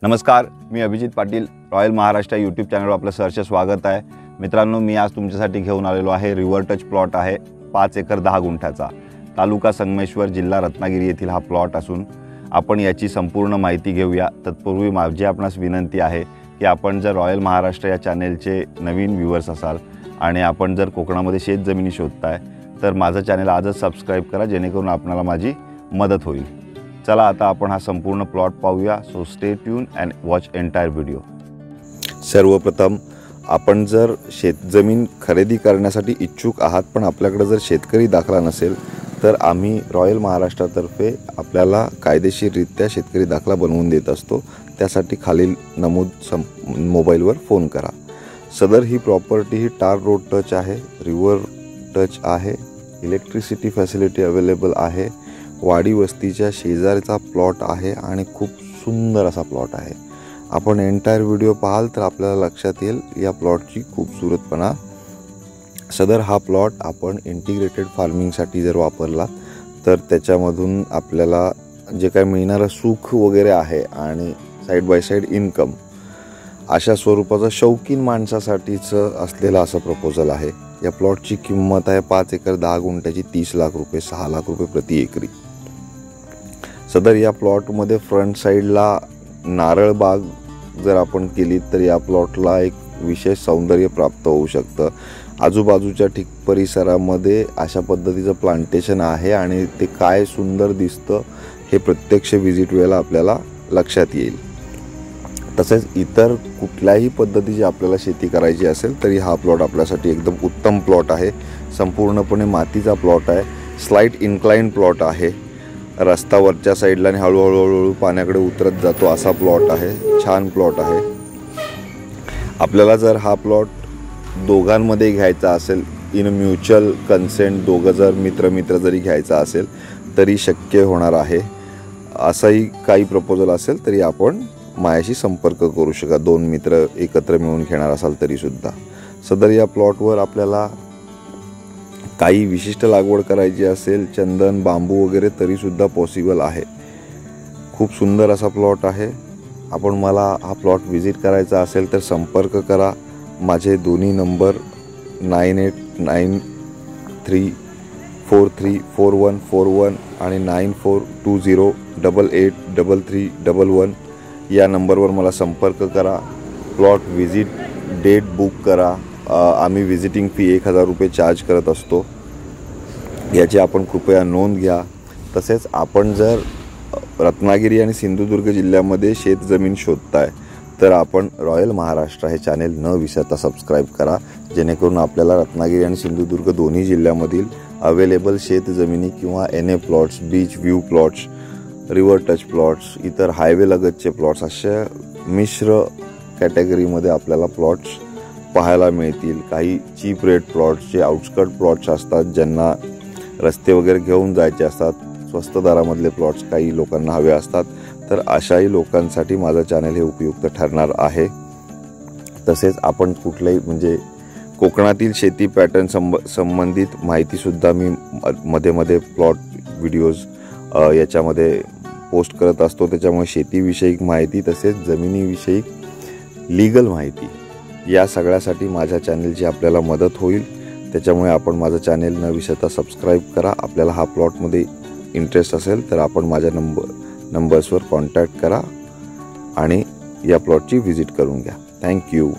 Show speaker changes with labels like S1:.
S1: नमस्कार, मी Abhijit Patil. Royal Maharashtra YouTube चॅनलवर आपलं सहर्ष स्वागत आहे. मित्रांनो, मी आज तुमच्यासाठी घेऊन आलेलो आहे. रिव्हर टच प्लॉट आहे, 5 एकर 10 गुंठ्याचा. तालुका संगमेश्वर, जिल्हा रत्नागिरी येथील हा प्लॉट असून आपण याची संपूर्ण माहिती घेऊया. तत्पूर्वी माझी आपणास विनंती आहे की आपण जर रॉयल महाराष्ट्र या चॅनलचे नवीन व्ह्यूअर्स असाल आणि आपण जर कोकणामध्ये शेतजमिनी शोधताय तर माझं चॅनल आजच सबस्क्राईब करा, जेणेकरून आपल्याला माझी मदत होईल. चला आता आपण हा संपूर्ण प्लॉट पाहूया. So stay tune and watch entire video. सर्वप्रथम आपण जर शेतजमीन खरेदी करण्यासाठी इच्छुक आहात पण आपल्याकडे जर शेतकरी दाखला नसेल तर आम्ही रॉयल महाराष्ट्रातर्फे आपल्याला कायदेशीररित्या शेतकरी दाखला बनवून देत असतो. त्यासाठी खालील नमूद मोबाईलवर फोन करा. सदर ही प्रॉपर्टी ही टार रोड टच आहे, रिव्हर टच आहे, इलेक्ट्रिसिटी फॅसिलिटी अवेलेबल आहे, वाडी वस्तीच्या शेजारचा प्लॉट आहे आणि खूप सुंदर असा प्लॉट आहे. आपण एंटायर व्हिडिओ पाहाल तर आपल्याला लक्षात येईल या प्लॉटची खूबसूरतपणा. सदर हा प्लॉट आपण इंटिग्रेटेड फार्मिंगसाठी जर वापरला तर त्याच्यामधून आपल्याला जे काय मिळणारं सुख वगैरे आहे आणि साईड बाय साईड इन्कम अशा स्वरूपाचं शौकीन माणसासाठीचं असलेलं असं प्रपोजल आहे. या प्लॉटची किंमत आहे 5 एकर 10 गुंठ्याची 30 लाख रुपये, 6 लाख रुपये प्रति एकरी. सदर या प्लॉटमध्ये फ्रंट साईडला नारळ बाग जर आपण केली तर या प्लॉटला एक विशेष सौंदर्य प्राप्त होऊ शकतं. आजूबाजूच्या परिसरामध्ये अशा पद्धतीचं प्लांटेशन आहे आणि ते काय सुंदर दिसतं हे प्रत्यक्ष व्हिजिट वेळेला आपल्याला लक्षात येईल. तसेच इतर कुठल्याही पद्धतीची आपल्याला शेती करायची असेल तरी हा प्लॉट आपल्यासाठी एकदम उत्तम प्लॉट आहे. संपूर्णपणे मातीचा प्लॉट आहे, स्लाइट इन्क्लाइन प्लॉट आहे. रस्त्यावरच्या साईडला आणि हळूहळू पाण्याकडे उतरत जातो असा प्लॉट आहे. छान प्लॉट आहे. आपल्याला जर हा प्लॉट दोघांमध्ये घ्यायचा असेल, इन म्युच्युअल कन्सेंट, दोघं जर मित्र जरी घ्यायचा असेल तरी शक्य होणार आहे. असाही काही प्रपोजल असेल तरी आपण माझ्याशी संपर्क करू शका. 2 मित्र एकत्र मिळून घेणार असाल तरीसुद्धा. सदर या प्लॉटवर आपल्याला काही विशिष्ट लागवड करायची असेल, चंदन, बांबू वगैरे तरीसुद्धा पॉसिबल आहे. खूप सुंदर असा प्लॉट आहे. आपण मला हा प्लॉट व्हिजिट करायचा असेल तर संपर्क करा. माझे दोन्ही नंबर 9893434141 आणि 9420883311 या नंबरवर मला संपर्क करा. प्लॉट व्हिजिट डेट बुक करा. आम्ही व्हिजिटिंग फी 1000 रुपये चार्ज करत असतो, याची आपण कृपया नोंद घ्या. तसेच आपण जर रत्नागिरी आणि सिंधुदुर्ग जिल्ह्यामध्ये शेतजमीन शोधताय तर आपण रॉयल महाराष्ट्र हे चॅनेल न विसरता सबस्क्राईब करा, जेणेकरून आपल्याला रत्नागिरी आणि सिंधुदुर्ग दोन्ही जिल्ह्यामधील अवेलेबल शेतजमिनी किंवा NA plots, beach view plots, river touch plots, इतर हायवे लगतचे प्लॉट्स अशा मिश्र कॅटेगरीमध्ये आपल्याला प्लॉट्स पाहायला मिळतील. काही चीप रेट प्लॉट्स, जे आउटस्कट प्लॉट्स असतात, ज्यांना रस्ते वगैरे घेऊन जायचे असतात, स्वस्त दरामधले प्लॉट्स काही लोकांना हवे असतात, तर अशाही लोकांसाठी माझं चॅनल हे उपयुक्त ठरणार आहे. तसेच आपण कुठल्याही म्हणजे कोकणातील शेती पॅटर्न संबंधित माहितीसुद्धा मी मध्ये प्लॉट व्हिडिओज याच्यामध्ये पोस्ट करत असतो. त्याच्यामुळे शेतीविषयक माहिती तसेच जमिनीविषयी लीगल माहिती या सगळ्यासाठी माझ्या चॅनलची आपल्याला मदत होईल. त्याच्यामुळे आपण माझं चॅनल न विसरता सबस्क्राईब करा. आपल्याला हा प्लॉटमध्ये इंटरेस्ट असेल तर आपण माझ्या नंबर्सवर कॉन्टॅक्ट करा आणि या प्लॉटची व्हिजिट करून घ्या. थँक्यू.